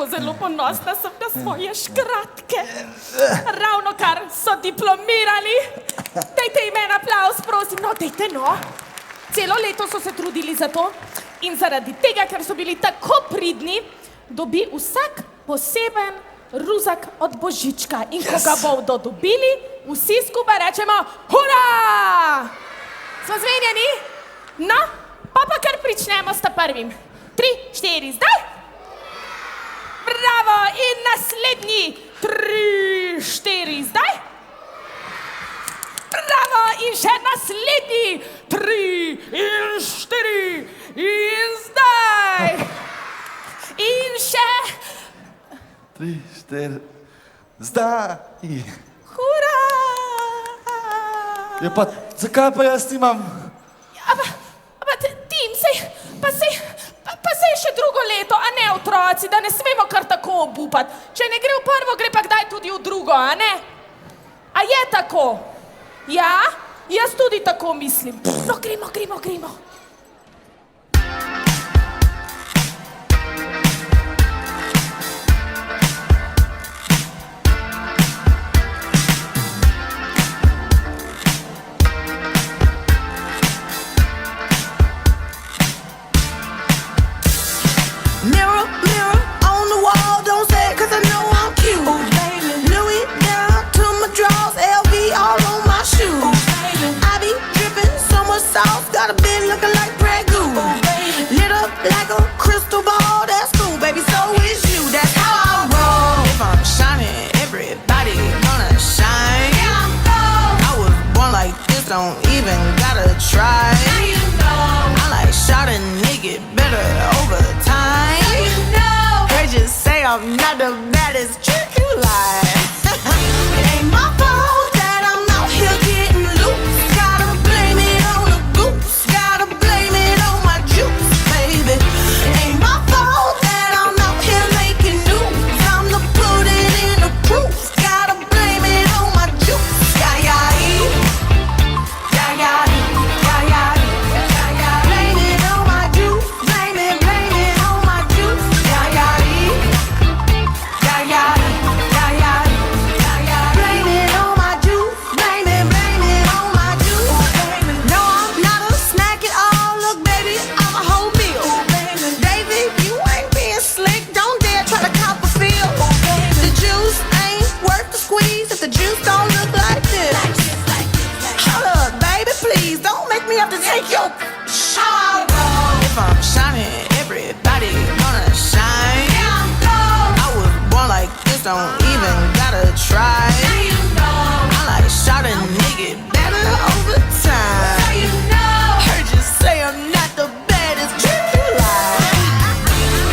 tako zelo ponosna sem na svoje škratke. Ravno kar so diplomirali. Dajte jim en aplavz, prosim. No, dajte no. Celo leto so se trudili za to in zaradi tega, ker so bili tako pridni, dobi vsak poseben ruzak od Božička. In ko ga bodo dobili, vsi skupaj rečemo hura! Smo zmenjeni? No, pa kar pričnemo s ta prvim. 3, 4, zdaj! Bravo! In naslednji. 3, 4, zdaj! Bravo! In še naslednji. 3 in 4 in zdaj! In še... 3, 4, zdaj! Hura! Ja pa, zakaj pa jaz nimam? Pa Tim, pa sej še drugo leto, a ne otroci, da ne smemo kar tako obupati. Če ne gre v prvo, gre pa kdaj tudi v drugo, a ne? A je tako? Ja? Jaz tudi tako mislim. No, gremo. Mirror, mirror on the wall, don't say it 'cause I know I'm cute. Ooh, baby. Louis down to my drawers, LV all on my shoes. Ooh, baby. I be dripping so much sauce, got a bed looking like Prego. Ooh, baby. Lit up like a crystal ball, that's cool, baby, so is you, that's how I roll. If I'm shining, everybody gonna shine. Yeah, I'm gold. I was born like this, don't even gotta try. Now you know. I like shot a nigga better over time. Just say I'm not the baddest trick you like. It ain't my fault that I'm out here getting loose. Gotta blame it on the goose. Gotta blame it on my juice, baby. It ain't my fault that I'm out here making news. I'm the put it in the proof. Gotta blame it on my juice. Blame it on my juice. Blame it on my juice. The juice don't look like this. Hold up, baby, please don't make me have to take your shower. If I'm shining, everybody gonna shine. Yeah, I'm gold. I was born like this, don't even gotta try. Now you know. I like shot a nigga better over time. Now you know. Heard you say I'm not the baddest trick you like.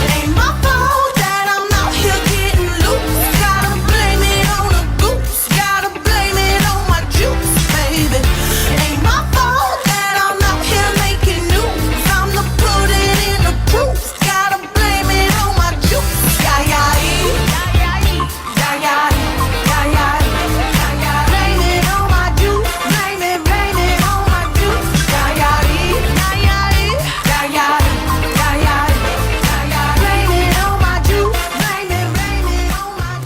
It ain't my fault that I'm out here getting loose. Gotta blame it on the goose. Gotta blame it on my juice, baby. It ain't my fault that I'm out here making news. I'm the put it in the proof. Gotta blame it on my juice. Blame it on my juice. Blame it on my juice. Blame it on my juice. Blame it on my juice.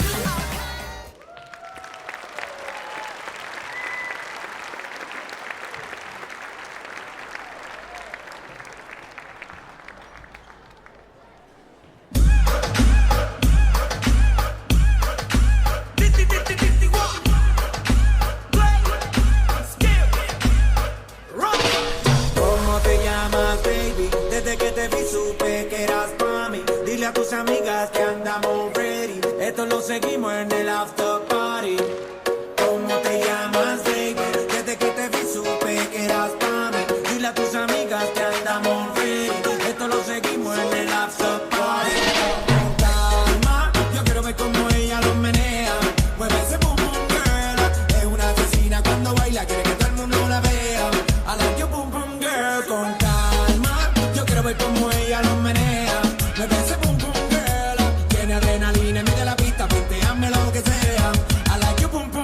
¿Cómo te llamas, baby? Desde que te vi supe que eras pa' mí. Dile a tus amigas que andamos ready. Esto lo seguimos en el after party. ¿Cómo te llamas, baby? Desde que te vi supe que eras pa' mí. Dile a tus amigas que andamos ready. Esto lo seguimos en el after party. Con calma, yo quiero ver cómo ella lo menea. Mueve ese boom boom girl. Es una asesina cuando baila, quiere que todo el mundo la vea. I like your boom boom girl. Con calma, yo quiero ver cómo ella lo menea. Mueve ese boom boom girl. Tiene adrenalina en medio de la pista, pinteame lo que sea. I like your boom boom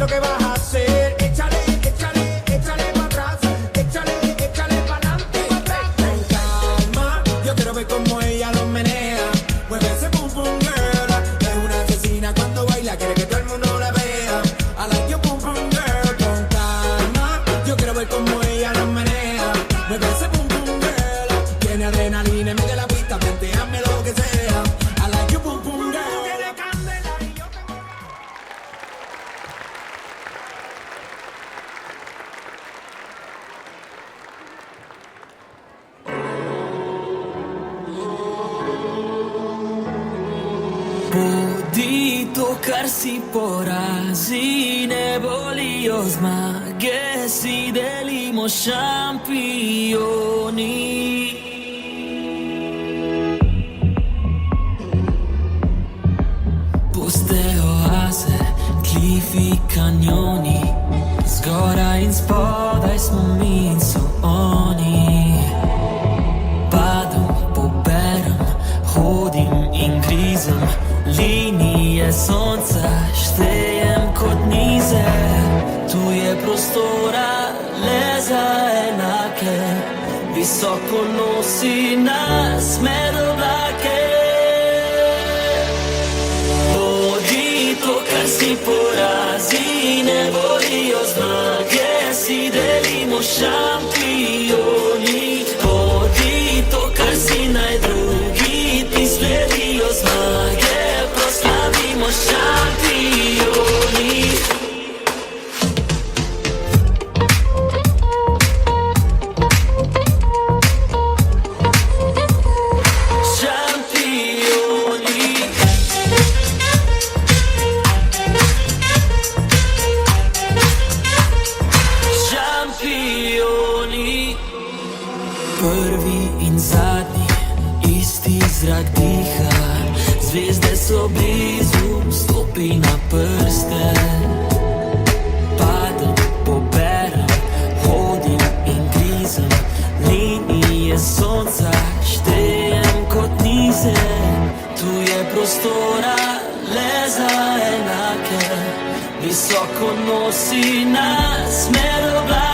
que vas a hacer. Échale, échale, échale para atrás. Échale, échale para adelante. Con calma, yo quiero ver cómo ella lo menea. Mueve ese pum pum girl. Es una asesina cuando baila, quiere que todo el mundo la vea. I like your pum pum girl. Con calma, yo quiero ver cómo ella lo menea. Mueve ese pum pum girl. Tiene adrenalina, mete la pista, planteame lo que sea. I like your pum pum girl. Tiene candela y yo te voy. Bodi to, kar si porazi, ne volijo zmage, si delimo šampioni. Puste oaze, klifi, kanjoni, zgoraj in spodaj smo mi in so oni. Padam, poberem, hodim in grizem, linije sonca štejem kot nize. Tu je prostora le za enake, visoko nosi nas med oblake. Bodi to, kar si porazi, ne volijo zmage, si delimo šampioni. Bodi to, kar si naj drugi, ti sledijo zmage, proslavimo šampioni. Šampioni. Šampioni. Prvi in zadnji, isti zrak diha, zvezde so blizu, stopi na prste. Padem, poberem, hodim in grizem, linije sonca štejem kot nize. Tu je prostora le za enake, visoko nosi nas med oblake.